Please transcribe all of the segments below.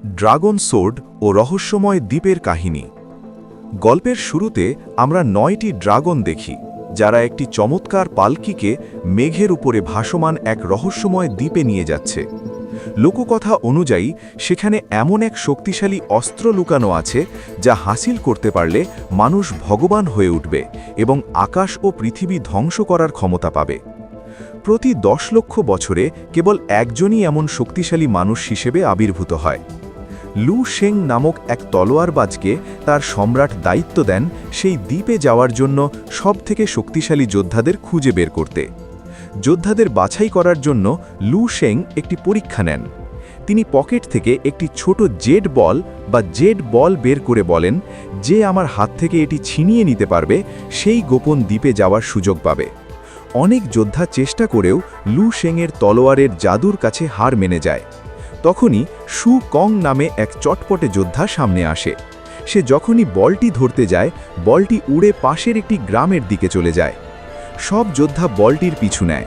Dragon sword ও রহস্যময় দ্বীপের কাহিনী। গল্পের শুরুতে আমরা 9টি ড্রাগন দেখি, যারা একটি চমৎকার পালকিকে মেঘের উপরে ভাসমান এক রহস্যময় দ্বীপে নিয়ে যাচ্ছে। লোককথা অনুযায়ী সেখানে এমন এক শক্তিশালী অস্ত্র লুকানো আছে, যা হাসিল করতে পারলে মানুষ ভগবান হয়ে উঠবে এবং আকাশ ও পৃথিবী ধ্বংস করার ক্ষমতা পাবে। প্রতি 10 লক্ষ বছরে কেবল একজনই এমন শক্তিশালী মানুষ হিসেবে আবির্ভূত হয়। লু শেং নামক এক তলোয়ারবাজকে তার সম্রাট দায়িত্ব দেন সেই দ্বীপে যাওয়ার জন্য সবথেকে শক্তিশালী যোদ্ধাদের খুঁজে বের করতে। যোদ্ধাদের বাছাই করার জন্য লু শেং একটি পরীক্ষা নেন। তিনি পকেট থেকে একটি ছোট জেড বল বের করে বলেন, যে আমার হাত থেকে এটি ছিনিয়ে নিতে পারবে সেই গোপন দ্বীপে যাওয়ার সুযোগ পাবে। অনেক যোদ্ধা চেষ্টা করেও লু শেংয়ের তলোয়ারের জাদুর কাছে হার মেনে যায়। তখনই শু কং নামে এক চটপটে যোদ্ধা সামনে আসে। সে যখনই বলটি ধরতে যায়, বলটি উড়ে পাশের একটি গ্রামের দিকে চলে যায়। সব যোদ্ধা বলটির পিছু নেয়।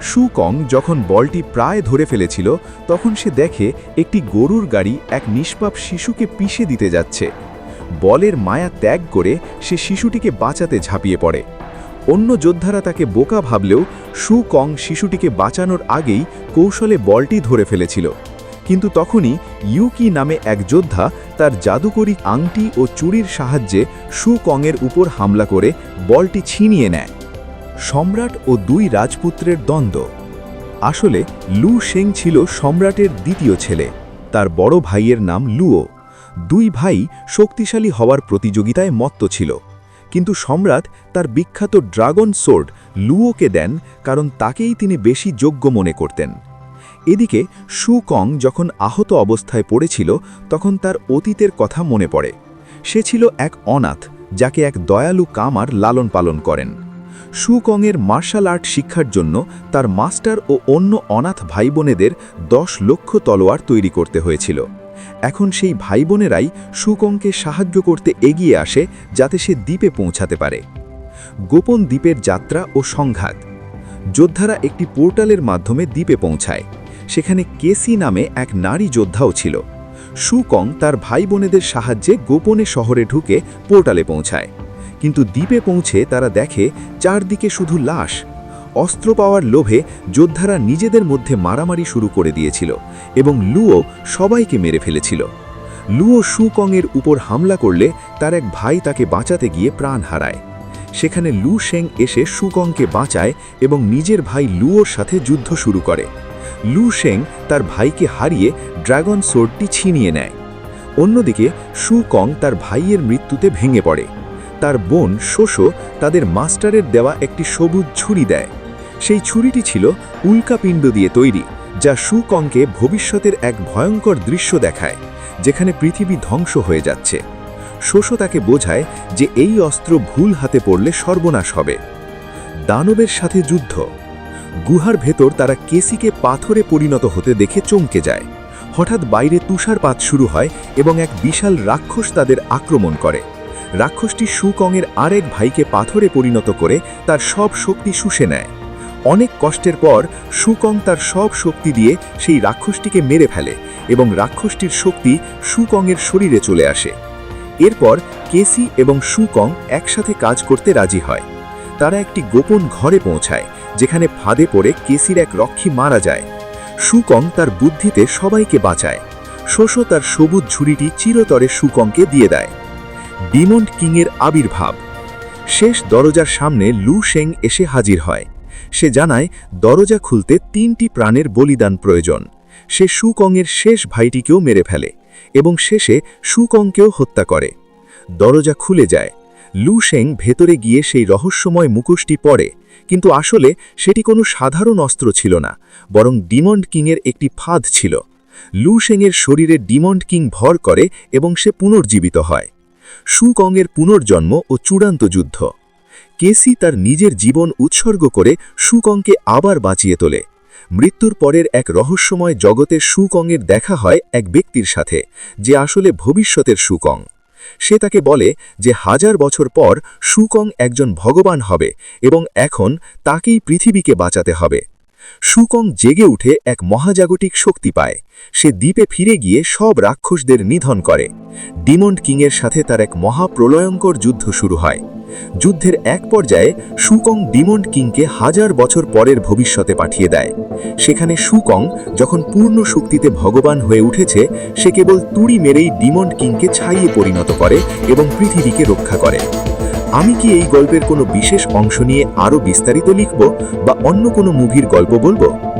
শু কং যখন বলটি প্রায় ধরে ফেলেছিল, তখন সে দেখে একটি গরুর গাড়ি এক নিষ্পাপ শিশুকে পিষে দিতে যাচ্ছে। বলের মায়া ত্যাগ করে সে শিশুটিকে বাঁচাতে ঝাঁপিয়ে পড়ে। অন্য যোদ্ধারা তাকে বোকা ভাবলেও শু কং শিশুটিকে বাঁচানোর আগেই কৌশলে বলটি ধরে ফেলেছিল। কিন্তু তখনই ইউকি নামে এক যোদ্ধা তার জাদুকরী আংটি ও চুড়ির সাহায্যে শু কংয়ের উপর হামলা করে বলটি ছিনিয়ে নেয়। সম্রাট ও 2 রাজপুত্রের দ্বন্দ্ব। আসলে লু শেং ছিল সম্রাটের দ্বিতীয় ছেলে। তার বড় ভাইয়ের নাম লুও। 2 ভাই শক্তিশালী হওয়ার প্রতিযোগিতায় মত্ত ছিল, কিন্তু সম্রাট তার বিখ্যাত ড্রাগন সোর্ড লুওকে দেন, কারণ তাকেই তিনি বেশি যোগ্য মনে করতেন। এদিকে শু কং যখন আহত অবস্থায় পড়েছিল, তখন তার অতীতের কথা মনে পড়ে। সে ছিল এক অনাথ, যাকে এক দয়ালু কামার লালন পালন করেন। শু কংয়ের মার্শাল আর্ট শিক্ষার জন্য তার মাস্টার ও অন্য অনাথ ভাইবোনেদের 10 লক্ষ তলোয়ার তৈরি করতে হয়েছিল। এখন সেই ভাইবোনেরাই শু কংকে সাহায্য করতে এগিয়ে আসে, যাতে সে দ্বীপে পৌঁছাতে পারে। গোপন দ্বীপের যাত্রা ও সংঘাত। যোদ্ধারা একটি পোর্টালের মাধ্যমে দ্বীপে পৌঁছায়। সেখানে কেসি নামে এক নারী যোদ্ধাও ছিল। শু কং তার ভাই বোনেদের সাহায্যে গোপনে শহরে ঢুকে পোর্টালে পৌঁছায়, কিন্তু দ্বীপে পৌঁছে তারা দেখে চারদিকে শুধু লাশ। অস্ত্র পাওয়ার লোভে যোদ্ধারা নিজেদের মধ্যে মারামারি শুরু করে দিয়েছিল এবং লুও সবাইকে মেরে ফেলেছিল। লুও শু কংয়ের উপর হামলা করলে তার এক ভাই তাকে বাঁচাতে গিয়ে প্রাণ হারায়। সেখানে লু শেং এসে শু কংকে বাঁচায় এবং নিজের ভাই লুওর সাথে যুদ্ধ শুরু করে। লু শেং তার ভাইকে হারিয়ে ড্রাগন সোর্ডটি ছিনিয়ে নেয়। অন্যদিকে শু কং তার ভাইয়ের মৃত্যুতে ভেঙে পড়ে। তার বোন শোশো তাদের মাস্টারের দেওয়া একটি সবুজ ছুরি দেয়। সেই ছুরিটি ছিল উল্কাপিণ্ড দিয়ে তৈরি, যা শু কংকে ভবিষ্যতের এক ভয়ঙ্কর দৃশ্য দেখায়, যেখানে পৃথিবী ধ্বংস হয়ে যাচ্ছে। শোশো তাকে বোঝায় যে এই অস্ত্র ভুল হাতে পড়লে সর্বনাশ হবে। দানবের সাথে যুদ্ধ। গুহার ভেতর তারা কেসিকে পাথরে পরিণত হতে দেখে চমকে যায়। হঠাৎ বাইরে তুষারপাত শুরু হয় এবং এক বিশাল রাক্ষস তাদের আক্রমণ করে। রাক্ষসটি শু কংয়ের আরেক ভাইকে পাথরে পরিণত করে তার সব শক্তি শুষে নেয়। অনেক কষ্টের পর শু কং তার সব শক্তি দিয়ে সেই রাক্ষসটিকে মেরে ফেলে এবং রাক্ষসটির শক্তি শু কংয়ের শরীরে চলে আসে। এরপর কেসি এবং শু কং একসাথে কাজ করতে রাজি হয়। তারা একটি গোপন ঘরে পৌঁছায়, যেখানে ফাঁদে পড়ে কেসির এক রক্ষী মারা যায়। শু কং তার বুদ্ধিতে সবাইকে বাঁচায়। শোশো তার সবুজ ঝুড়িটি চিরতরে শু কংকে দিয়ে দেয়। ডিমন্ড কিংয়ের আবির্ভাব। শেষ দরজার সামনে লু শেং এসে হাজির হয়। সে জানায় দরজা খুলতে 3টি প্রাণের বলিদান প্রয়োজন। সে শু কংয়ের শেষ ভাইটিকেও মেরে ফেলে এবং শেষে শু কংকেও হত্যা করে। দরজা খুলে যায়। লু শেং ভেতরে গিয়ে সেই রহস্যময় মুখোশটি পরে, কিন্তু আসলে সেটি কোনো সাধারণ অস্ত্র ছিল না, বরং ডিমন্ড কিংয়ের একটি ফাঁদ ছিল। লু শেংয়ের শরীরে ডিমন্ড কিং ভর করে এবং সে পুনর্জীবিত হয়। শু কংয়ের পুনর্জন্ম ও চূড়ান্ত যুদ্ধ। কেসি তার নিজের জীবন উৎসর্গ করে শু কংকে আবার বাঁচিয়ে তোলে। মৃত্যুর পরের এক রহস্যময় জগতে শু কংয়ের দেখা হয় এক ব্যক্তির সাথে, যে আসলে ভবিষ্যতের শু কং। সে তাকে বলে যে 1000 বছর পর শু কং একজন ভগবান হবে এবং এখন তাকেই পৃথিবীকে বাঁচাতে হবে। শুকং জেগে উঠে এক মহাজাগতিক শক্তি পায়। সে দ্বীপে ফিরে গিয়ে সব রাক্ষসদের নিধন করে। ডিমন্ড কিংয়ের সাথে তার এক মহাপ্রলয়ঙ্কর যুদ্ধ শুরু হয়। যুদ্ধের এক পর্যায়ে শুকং ডিমন্ড কিংকে 1000 বছর পরের ভবিষ্যতে পাঠিয়ে দেয়। সেখানে শুকং যখন পূর্ণ শক্তিতে ভগবান হয়ে উঠেছে, সে কেবল তুড়ি মেরেই ডিমন্ড কিংকে ছাইয়ে পরিণত করে এবং পৃথিবীকে রক্ষা করে। আমি কি এই গল্পের কোনো বিশেষ অংশ নিয়ে আরও বিস্তারিত লিখব বা অন্য কোনো মুভির গল্প বলবো?